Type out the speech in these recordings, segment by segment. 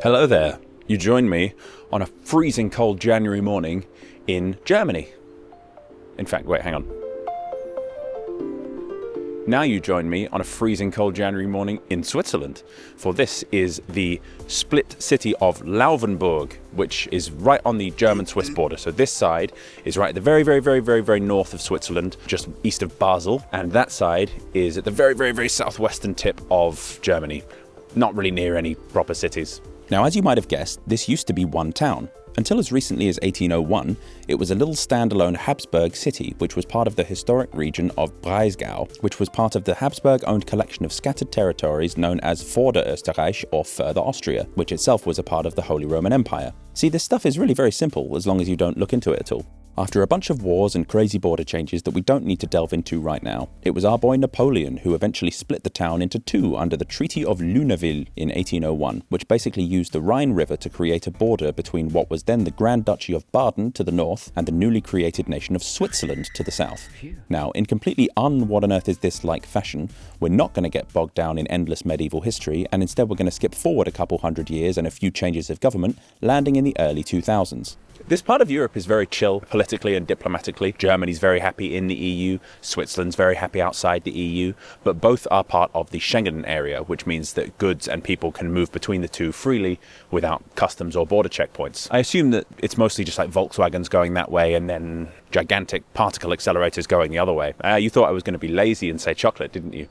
Hello there. You joined me on a freezing cold January morning in Germany. In fact, wait, hang on. Now you join me on a freezing cold January morning in Switzerland, for this is the split city of Laufenburg, which is right on the German-Swiss border. So this side is right at the very north of Switzerland, just east of Basel, and that side is at the very southwestern tip of Germany, not really near any proper cities. Now, as you might have guessed, this used to be one town. Until as recently as 1801, it was a little standalone Habsburg city, which was part of the historic region of Breisgau, which was part of the Habsburg-owned collection of scattered territories known as Vorderösterreich or Further Austria, which itself was a part of the Holy Roman Empire. See, this stuff is really very simple as long as you don't look into it at all. After a bunch of wars and crazy border changes that we don't need to delve into right now, it was our boy Napoleon who eventually split the town into two under the Treaty of Lunéville in 1801, which basically used the Rhine River to create a border between what was then the Grand Duchy of Baden to the north and the newly created nation of Switzerland to the south. Now, in completely what-on-earth-is-this-like fashion, we're not going to get bogged down in endless medieval history, and instead we're going to skip forward a couple hundred years and a few changes of government, landing in the early 2000s. This part of Europe is very chill politically and diplomatically. Germany's very happy in the EU, Switzerland's very happy outside the EU, but both are part of the Schengen area, which means that goods and people can move between the two freely without customs or border checkpoints. I assume that it's mostly just like Volkswagens going that way and then gigantic particle accelerators going the other way. You thought I was going to be lazy and say chocolate, didn't you?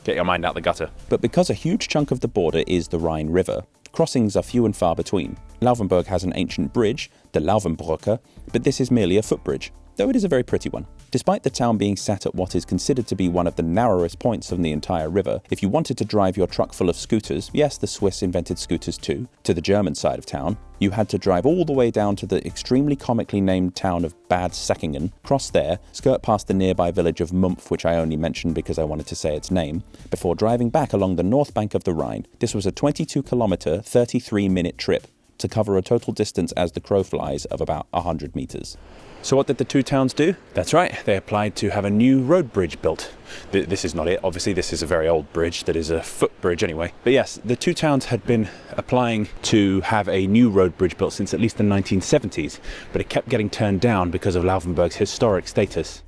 Get your mind out the gutter. But because a huge chunk of the border is the Rhine River, crossings are few and far between. Laufenburg has an ancient bridge, the Laufenbrücke, but this is merely a footbridge, though it is a very pretty one. Despite the town being sat at what is considered to be one of the narrowest points on the entire river, if you wanted to drive your truck full of scooters, yes, the Swiss invented scooters too, to the German side of town, you had to drive all the way down to the extremely comically named town of Bad Säckingen, cross there, skirt past the nearby village of Mumpf, which I only mentioned because I wanted to say its name, before driving back along the north bank of the Rhine. This was a 22-kilometer, 33-minute trip to cover a total distance as the crow flies of about 100 meters. So what did the two towns do? That's right, they applied to have a new road bridge built. This is not it, obviously this is a very old bridge that is a footbridge anyway. But yes, the two towns had been applying to have a new road bridge built since at least the 1970s, but it kept getting turned down because of Laufenburg's historic status.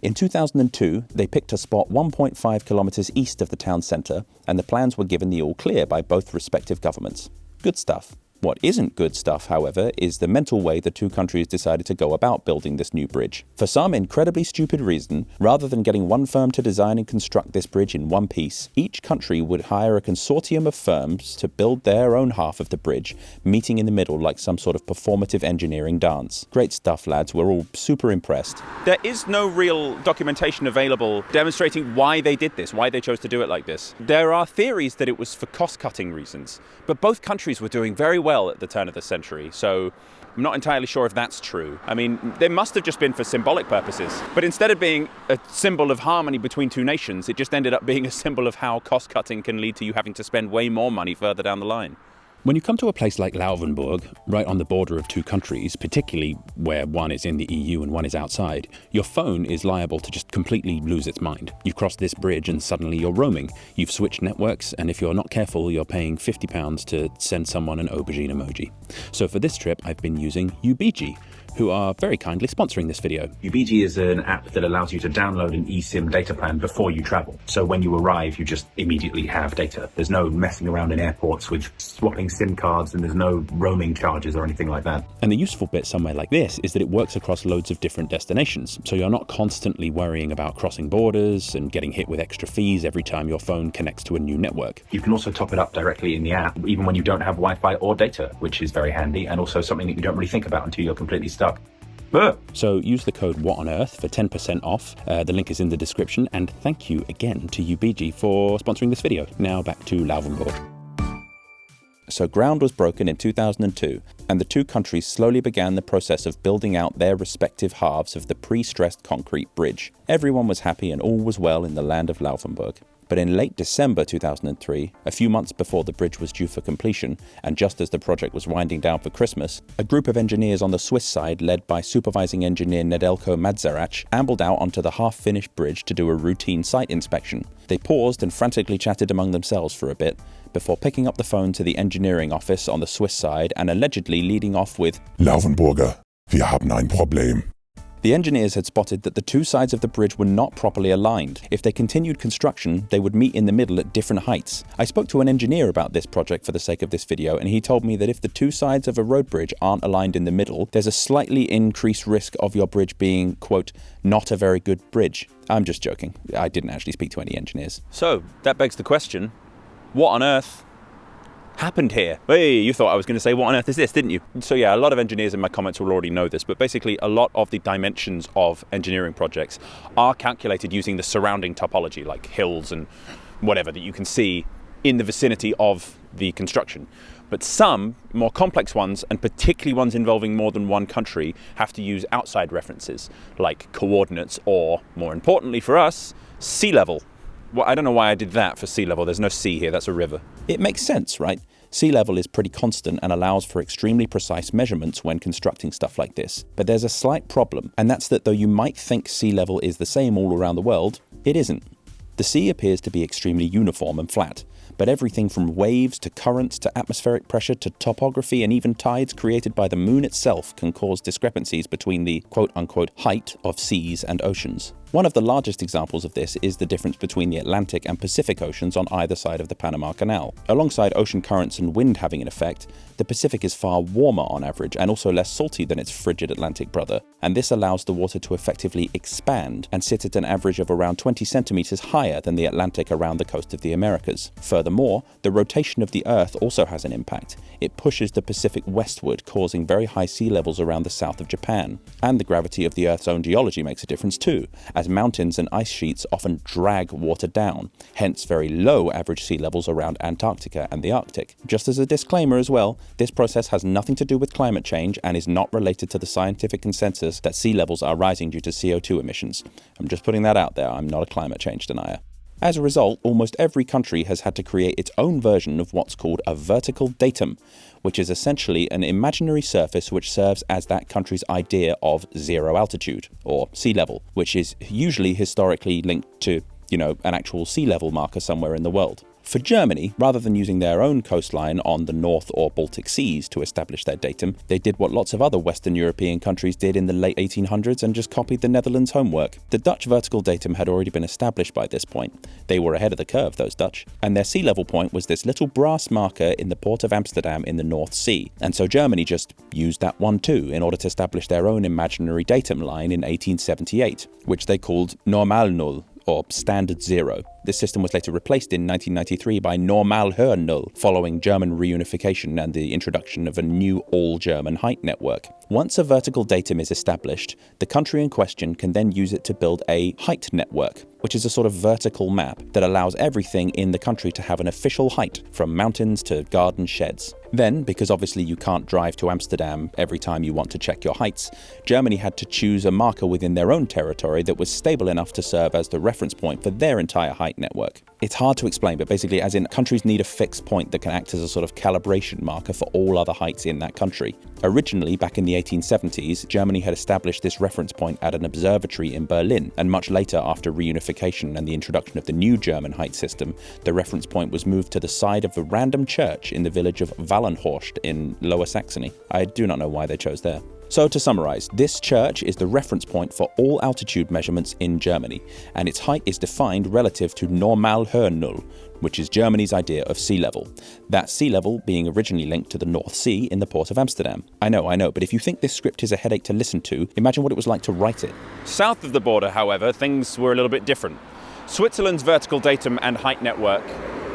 In 2002, they picked a spot 1.5 kilometers east of the town centre, and the plans were given the all clear by both respective governments. Good stuff. What isn't good stuff, however, is the mental way the two countries decided to go about building this new bridge. For some incredibly stupid reason, rather than getting one firm to design and construct this bridge in one piece, each country would hire a consortium of firms to build their own half of the bridge, meeting in the middle like some sort of performative engineering dance. Great stuff, lads. We're all super impressed. There is no real documentation available demonstrating why they did this, why they chose to do it like this. There are theories that it was for cost-cutting reasons, but both countries were doing very well at the turn of the century, so I'm not entirely sure if that's true. I mean, they must have just been for symbolic purposes, but instead of being a symbol of harmony between two nations, it just ended up being a symbol of how cost-cutting can lead to you having to spend way more money further down the line. When you come to a place like Laufenburg, right on the border of two countries, particularly where one is in the EU and one is outside, your phone is liable to just completely lose its mind. You cross this bridge and suddenly you're roaming. You've switched networks, and if you're not careful, you're paying £50 to send someone an aubergine emoji. So for this trip, I've been using UBG, who are very kindly sponsoring this video. UBG is an app that allows you to download an eSIM data plan before you travel. So when you arrive, you just immediately have data. There's no messing around in airports with swapping SIM cards, and there's no roaming charges or anything like that. And the useful bit somewhere like this is that it works across loads of different destinations. So you're not constantly worrying about crossing borders and getting hit with extra fees every time your phone connects to a new network. You can also top it up directly in the app, even when you don't have Wi-Fi or data, which is very handy, and also something that you don't really think about until you're completely stuck. So use the code WHATONEARTH for 10% off. The link is in the description, and thank you again to UBG for sponsoring this video. Now back to Laufenburg. So ground was broken in 2002, and the two countries slowly began the process of building out their respective halves of the pre-stressed concrete bridge. Everyone was happy and all was well in the land of Laufenburg. But in late December 2003, a few months before the bridge was due for completion, and just as the project was winding down for Christmas, a group of engineers on the Swiss side, led by supervising engineer Nedelko Madzarac, ambled out onto the half-finished bridge to do a routine site inspection. They paused and frantically chatted among themselves for a bit, before picking up the phone to the engineering office on the Swiss side and allegedly leading off with, Laufenburger, wir haben ein Problem. The engineers had spotted that the two sides of the bridge were not properly aligned. If they continued construction, they would meet in the middle at different heights. I spoke to an engineer about this project for the sake of this video, and he told me that if the two sides of a road bridge aren't aligned in the middle, there's a slightly increased risk of your bridge being, quote, not a very good bridge. I'm just joking. I didn't actually speak to any engineers. So, that begs the question, what on earth happened here? Hey, you thought I was going to say, what on earth is this, didn't you? So yeah, a lot of engineers in my comments will already know this, but basically a lot of the dimensions of engineering projects are calculated using the surrounding topology, like hills and whatever that you can see in the vicinity of the construction. But some more complex ones, and particularly ones involving more than one country, have to use outside references, like coordinates or, more importantly for us, sea level. Well, I don't know why I did that for sea level. There's no sea here, that's a river. It makes sense, right? Sea level is pretty constant and allows for extremely precise measurements when constructing stuff like this. But there's a slight problem, and that's that though you might think sea level is the same all around the world, it isn't. The sea appears to be extremely uniform and flat, but everything from waves to currents to atmospheric pressure to topography and even tides created by the moon itself can cause discrepancies between the quote-unquote height of seas and oceans. One of the largest examples of this is the difference between the Atlantic and Pacific Oceans on either side of the Panama Canal. Alongside ocean currents and wind having an effect, the Pacific is far warmer on average and also less salty than its frigid Atlantic brother, and this allows the water to effectively expand and sit at an average of around 20 centimeters higher than the Atlantic around the coast of the Americas. Furthermore, the rotation of the Earth also has an impact. It pushes the Pacific westward, causing very high sea levels around the south of Japan. And the gravity of the Earth's own geology makes a difference too, as mountains and ice sheets often drag water down, hence very low average sea levels around Antarctica and the Arctic. Just as a disclaimer as well, this process has nothing to do with climate change and is not related to the scientific consensus that sea levels are rising due to CO2 emissions. I'm just putting that out there, I'm not a climate change denier. As a result, almost every country has had to create its own version of what's called a vertical datum, which is essentially an imaginary surface which serves as that country's idea of zero altitude, or sea level, which is usually historically linked to, an actual sea level marker somewhere in the world. For Germany, rather than using their own coastline on the North or Baltic Seas to establish their datum, they did what lots of other Western European countries did in the late 1800s and just copied the Netherlands' homework. The Dutch vertical datum had already been established by this point. They were ahead of the curve, those Dutch, and their sea level point was this little brass marker in the port of Amsterdam in the North Sea. And so Germany just used that one too in order to establish their own imaginary datum line in 1878, which they called Normal Null, or Standard Zero. This system was later replaced in 1993 by Normal Höhen Null, following German reunification and the introduction of a new all-German height network. Once a vertical datum is established, the country in question can then use it to build a height network, which is a sort of vertical map that allows everything in the country to have an official height, from mountains to garden sheds. Then, because obviously you can't drive to Amsterdam every time you want to check your heights, Germany had to choose a marker within their own territory that was stable enough to serve as the reference point for their entire height network. It's hard to explain, but basically as in countries need a fixed point that can act as a sort of calibration marker for all other heights in that country. Originally, back in the 1870s, Germany had established this reference point at an observatory in Berlin, and much later, after reunification and the introduction of the new German height system, the reference point was moved to the side of a random church in the village of Wallenhorst in Lower Saxony. I do not know why they chose there. So to summarize, this church is the reference point for all altitude measurements in Germany, and its height is defined relative to Normal Höhen Null, which is Germany's idea of sea level. That sea level being originally linked to the North Sea in the port of Amsterdam. I know, but if you think this script is a headache to listen to, imagine what it was like to write it. South of the border, however, things were a little bit different. Switzerland's vertical datum and height network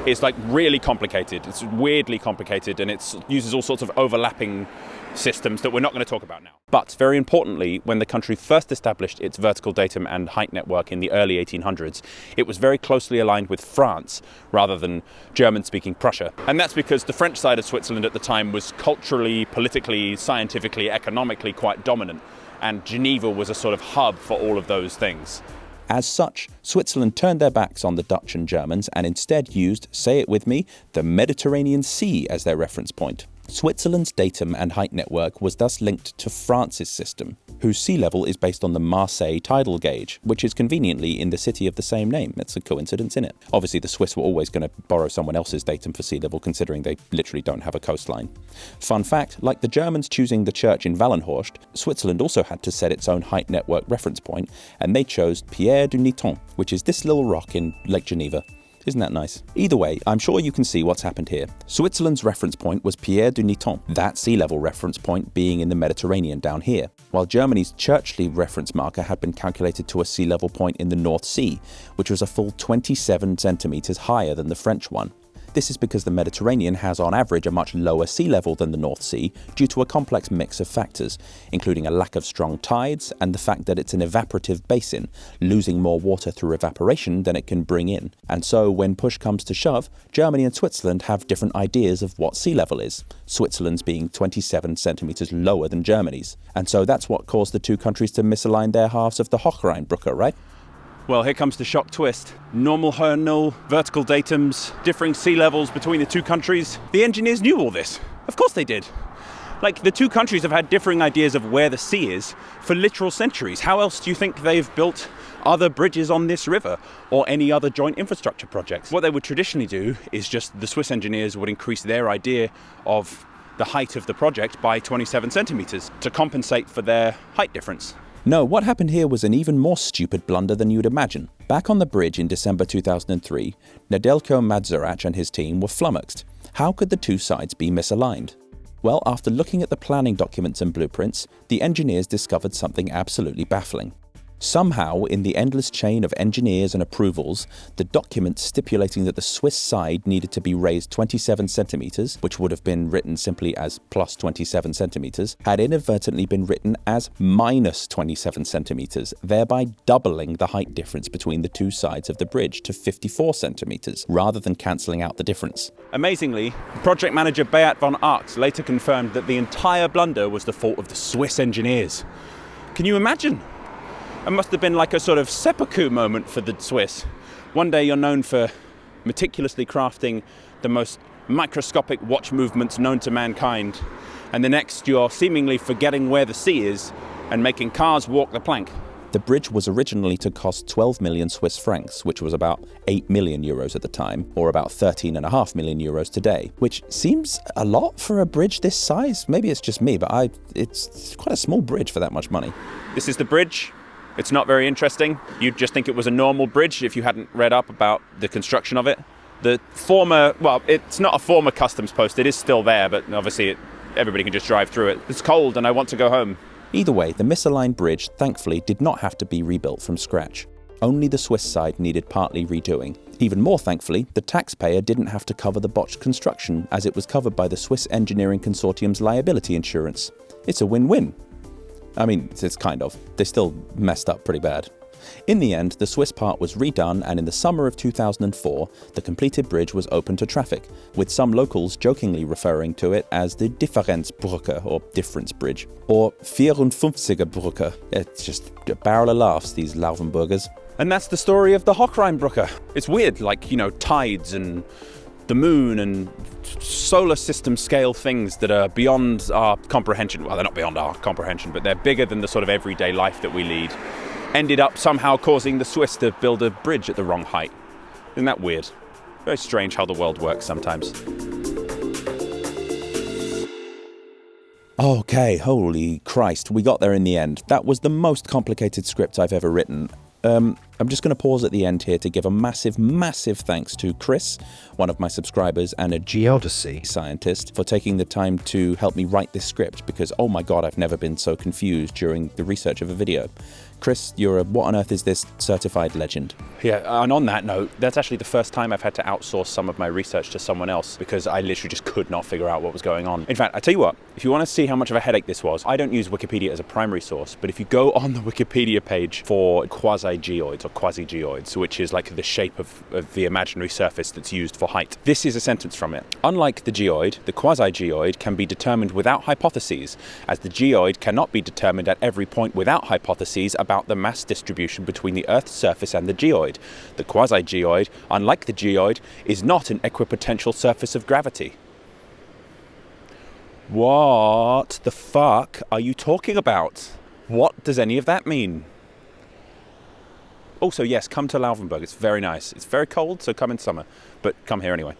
is really complicated. It's weirdly complicated, and it uses all sorts of overlapping systems that we're not going to talk about now. But very importantly, when the country first established its vertical datum and height network in the early 1800s, it was very closely aligned with France rather than German-speaking Prussia. And that's because the French side of Switzerland at the time was culturally, politically, scientifically, economically quite dominant, and Geneva was a sort of hub for all of those things. As such, Switzerland turned their backs on the Dutch and Germans and instead used, say it with me, the Mediterranean Sea as their reference point. Switzerland's datum and height network was thus linked to France's system. whose sea level is based on the Marseille tidal gauge, which is conveniently in the city of the same name. It's a coincidence, isn't it? Obviously, the Swiss were always going to borrow someone else's datum for sea level, considering they literally don't have a coastline. Fun fact, like the Germans choosing the church in Wallenhorst, Switzerland also had to set its own height network reference point, and they chose Pierre du Niton, which is this little rock in Lake Geneva. Isn't that nice? Either way, I'm sure you can see what's happened here. Switzerland's reference point was Pierre du Niton, that sea level reference point being in the Mediterranean down here, while Germany's Churchley reference marker had been calculated to a sea level point in the North Sea, which was a full 27 centimeters higher than the French one. This is because the Mediterranean has on average a much lower sea level than the North Sea due to a complex mix of factors, including a lack of strong tides and the fact that it's an evaporative basin, losing more water through evaporation than it can bring in. And so when push comes to shove, Germany and Switzerland have different ideas of what sea level is, Switzerland's being 27 centimeters lower than Germany's. And so that's what caused the two countries to misalign their halves of the Hochrheinbrücke, right? Well, here comes the shock twist. Normal null, vertical datums, differing sea levels between the two countries. The engineers knew all this. Of course they did. Like, the two countries have had differing ideas of where the sea is for literal centuries. How else do you think they've built other bridges on this river or any other joint infrastructure projects? What they would traditionally do is just the Swiss engineers would increase their idea of the height of the project by 27 centimeters to compensate for their height difference. No, what happened here was an even more stupid blunder than you'd imagine. Back on the bridge in December 2003, Nedelko Madzarac and his team were flummoxed. How could the two sides be misaligned? Well, after looking at the planning documents and blueprints, the engineers discovered something absolutely baffling. Somehow, in the endless chain of engineers and approvals, the document stipulating that the Swiss side needed to be raised 27 centimeters, which would have been written simply as plus 27 centimeters, had inadvertently been written as minus 27 centimeters, thereby doubling the height difference between the two sides of the bridge to 54 centimeters, rather than cancelling out the difference. Amazingly, project manager Beat von Arx later confirmed that the entire blunder was the fault of the Swiss engineers. Can you imagine? It must have been like a sort of seppuku moment for the Swiss. One day you're known for meticulously crafting the most microscopic watch movements known to mankind, and the next you're seemingly forgetting where the sea is and making cars walk the plank. The bridge was originally to cost 12 million Swiss francs, which was about 8 million euros at the time, or about 13.5 million euros today, which seems a lot for a bridge this size. Maybe it's just me, but it's quite a small bridge for that much money. This is the bridge. It's not very interesting. You'd just think it was a normal bridge if you hadn't read up about the construction of it. The former, well, it's not a former customs post. It is still there, but obviously everybody can just drive through it. It's cold and I want to go home. Either way, the misaligned bridge, thankfully, did not have to be rebuilt from scratch. Only the Swiss side needed partly redoing. Even more thankfully, the taxpayer didn't have to cover the botched construction, as it was covered by the Swiss Engineering Consortium's liability insurance. It's a win-win. I mean, it's kind of. They still messed up pretty bad. In the end, the Swiss part was redone, and in the summer of 2004, the completed bridge was open to traffic, with some locals jokingly referring to it as the Differenzbrücke, or Difference Bridge, or 54er Brücke. It's just a barrel of laughs, these Laufenburgers. And that's the story of the Hochrheinbrücke. It's weird, like, you know, tides and the moon and solar system scale things that are beyond our comprehension. Well, they're not beyond our comprehension, but they're bigger than the sort of everyday life that we lead. Ended up somehow causing the Swiss to build a bridge at the wrong height. Isn't that weird? Very strange how the world works sometimes. Okay, holy Christ, we got there in the end. That was the most complicated script I've ever written. I'm just going to pause at the end here to give a massive thanks to Chris, one of my subscribers and a geodesy scientist, for taking the time to help me write this script, because oh my god, I've never been so confused during the research of a video. Chris, you're a what on earth is this certified legend. Yeah, and on that note, that's actually the first time I've had to outsource some of my research to someone else, because I literally just could not figure out what was going on. In fact, I tell you what, if you want to see how much of a headache this was, I don't use Wikipedia as a primary source, but if you go on the Wikipedia page for quasi-geoids or quasi-geoids, which is like the shape of the imaginary surface that's used for height, this is a sentence from it. Unlike the geoid, the quasi-geoid can be determined without hypotheses, as the geoid cannot be determined at every point without hypotheses about the mass distribution between the Earth's surface and the geoid. The quasi-geoid, unlike the geoid, is not an equipotential surface of gravity. What the fuck are you talking about? What does any of that mean? Also, yes, come to Laufenburg. It's very nice. It's very cold, so come in summer. But come here anyway.